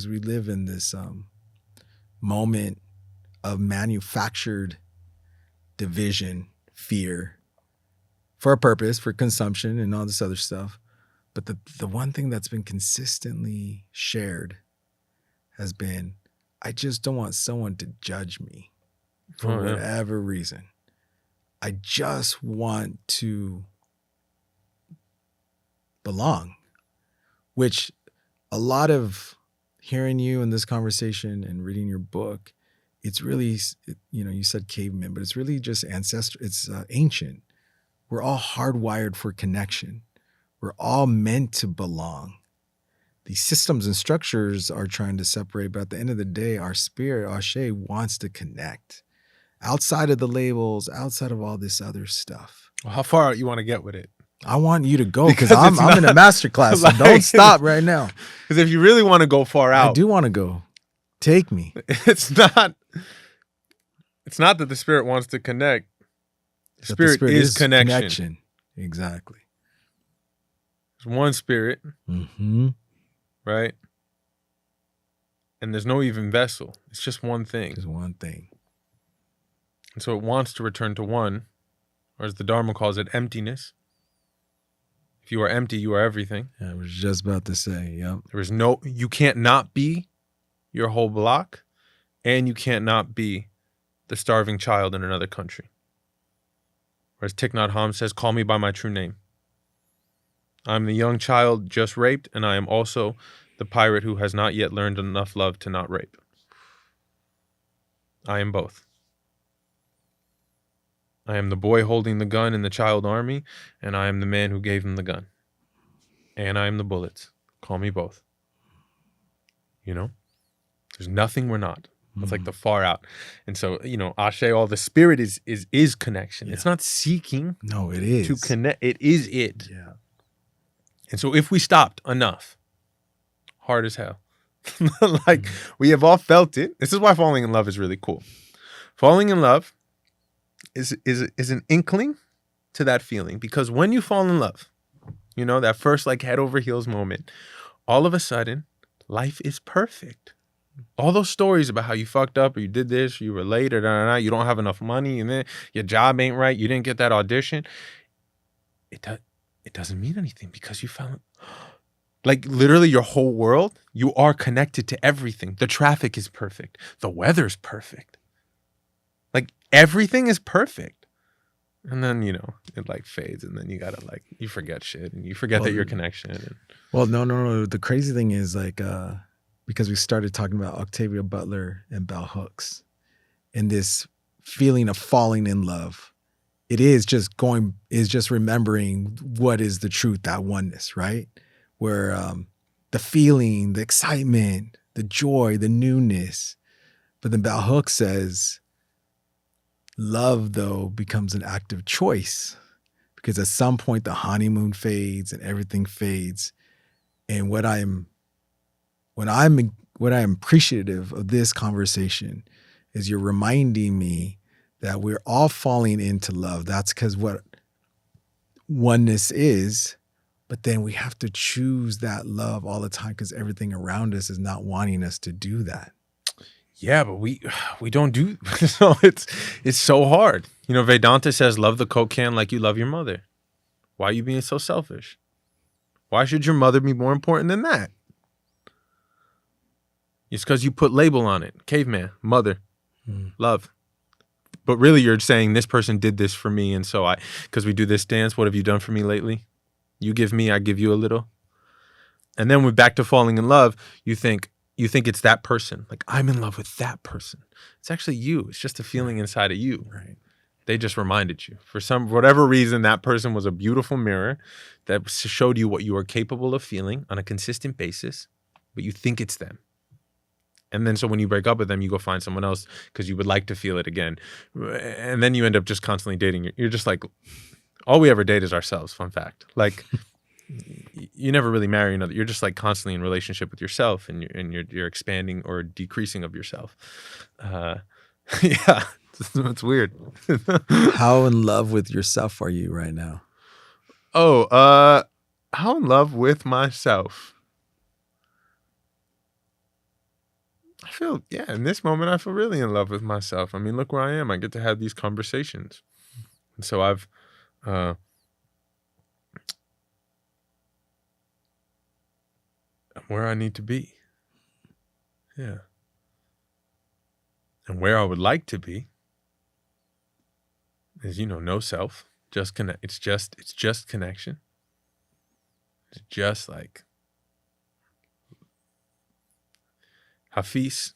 because we live in this moment of manufactured division, fear, for a purpose, for consumption and all this other stuff. But the one thing that's been consistently shared has been, I just don't want someone to judge me for whatever reason. I just want to belong, which a lot of hearing you in this conversation and reading your book, it's really, you said caveman, but it's really just ancestral. It's ancient. We're all hardwired for connection. We're all meant to belong. These systems and structures are trying to separate, but at the end of the day, our spirit, Ashe, wants to connect. Outside of the labels, outside of all this other stuff. Well, how far out you want to get with it? I want you to go because I'm in a master class, so don't stop right now. Because if you really want to go far out. I do want to go. Take me. It's not that the spirit wants to connect. The spirit is connection. Exactly. There's one spirit, right? And there's no even vessel. It's just one thing. Just one thing. And so it wants to return to one, or as the Dharma calls it, emptiness. If you are empty, you are everything. Yeah, I was just about to say, yep. You can't not be your whole block, and you can't not be the starving child in another country. Or as Thich Nhat Hanh says, call me by my true name. I'm the young child just raped, and I am also the pirate who has not yet learned enough love to not rape. I am both. I am the boy holding the gun in the child army, and I am the man who gave him the gun. And I am the bullets. Call me both. There's nothing we're not. It's like the far out. And so, Ashe, all the spirit is connection. Yeah. It's not seeking. No, it is. To connect. It is it. Yeah. And so if we stopped enough, hard as hell, we have all felt it. This is why falling in love is really cool. Falling in love is an inkling to that feeling, because when you fall in love, that first head over heels moment, all of a sudden life is perfect. All those stories about how you fucked up, or you did this, or you were late, or you don't have enough money, and then your job ain't right, you didn't get that audition. It doesn't mean anything, because you found literally your whole world, you are connected to everything. The traffic is perfect. The weather's perfect. Everything is perfect. And then, it fades, and then you gotta you forget shit, and you forget that you're connection. Well, no. The crazy thing is because we started talking about Octavia Butler and Bell Hooks and this feeling of falling in love. It is just remembering what is the truth, that oneness, right? Where the feeling, the excitement, the joy, the newness. But then Bell Hooks says, love, though, becomes an act of choice, because at some point the honeymoon fades and everything fades. And what I'm appreciative of this conversation is you're reminding me that we're all falling into love. That's because what oneness is, but then we have to choose that love all the time, because everything around us is not wanting us to do that. Yeah, but we don't do so. It's so hard. Vedanta says, love the Coke can like you love your mother. Why are you being so selfish? Why should your mother be more important than that? It's because you put label on it. Caveman, mother, love. But really you're saying this person did this for me, and so because we do this dance, what have you done for me lately? You give me, I give you a little. And then we're back to falling in love. You think it's that person. I'm in love with that person. It's actually you. It's just a feeling inside of you. Right. They just reminded you. For whatever reason, that person was a beautiful mirror that showed you what you are capable of feeling on a consistent basis, but you think it's them. And then so when you break up with them, you go find someone else because you would like to feel it again. And then you end up just constantly dating. You're just all we ever date is ourselves. Fun fact. You never really marry another. You're just constantly in relationship with yourself, and you're expanding or decreasing of yourself. Yeah, it's weird. How in love with yourself are you right now? How in love with myself? I feel, yeah, in this moment, I feel really in love with myself. I mean, look where I am. I get to have these conversations. And so I'm where I need to be. Yeah. And where I would like to be is, no self, just connect. It's just connection. It's just like Hafiz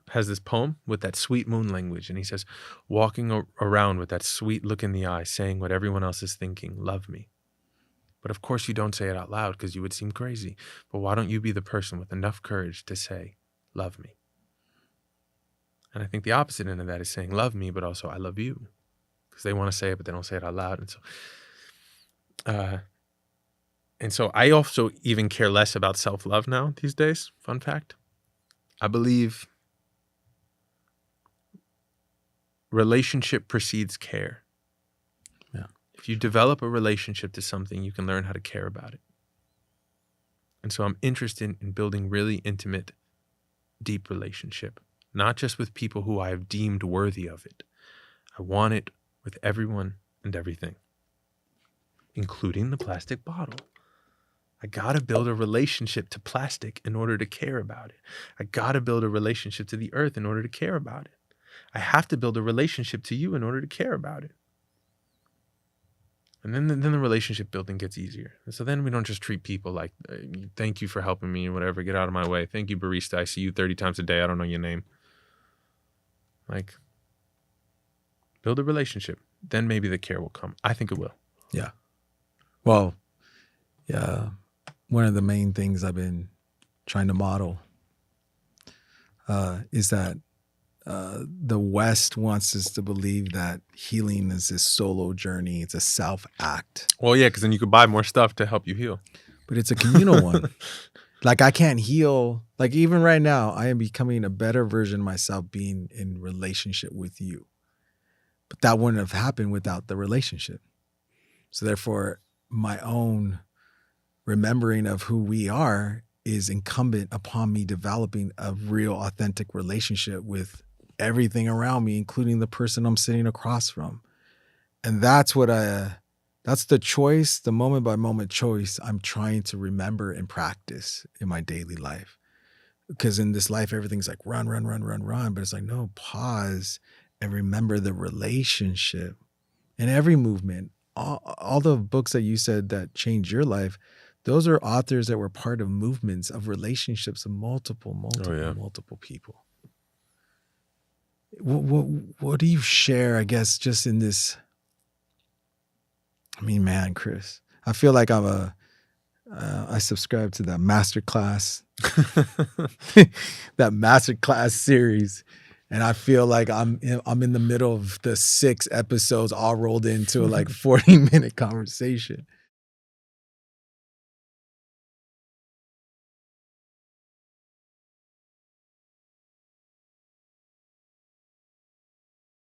has this poem with that sweet moon language. And he says, walking around with that sweet look in the eye, saying what everyone else is thinking, love me. But of course you don't say it out loud because you would seem crazy. But why don't you be the person with enough courage to say, love me? And I think the opposite end of that is saying, love me, but also I love you. Because they want to say it, but they don't say it out loud. And so I also even care less about self-love now these days. Fun fact. I believe relationship precedes care. Yeah. If you develop a relationship to something, you can learn how to care about it. And so I'm interested in building really intimate, deep relationship, not just with people who I have deemed worthy of it. I want it with everyone and everything, including the plastic bottle. I got to build a relationship to plastic in order to care about it. I got to build a relationship to the earth in order to care about it. I have to build a relationship to you in order to care about it. And then the relationship building gets easier. And so then we don't just treat people like, thank you for helping me or whatever, get out of my way. Thank you, barista. I see you 30 times a day. I don't know your name. Like, build a relationship. Then maybe the care will come. I think it will. Yeah. Well, yeah. One of the main things I've been trying to model is that the West wants us to believe that healing is this solo journey. It's a self act. Well, yeah, because then you could buy more stuff to help you heal. But it's a communal one. Like I can't heal. Like even right now, I am becoming a better version of myself being in relationship with you. But that wouldn't have happened without the relationship. So therefore, my own remembering of who we are is incumbent upon me developing a real authentic relationship with everything around me, including the person I'm sitting across from. And that's what that's the choice, the moment by moment choice I'm trying to remember and practice in my daily life. Because in this life, everything's like run, run, run, run, run. But it's like, no, pause and remember the relationship in every movement. All the books that you said that changed your life, those are authors that were part of movements of relationships of multiple people. What do you share, I guess, just in this? I mean, man, Chris, I feel like I subscribe to that masterclass, that masterclass series. And I feel like I'm in the middle of the 6 episodes all rolled into a like 40-minute conversation.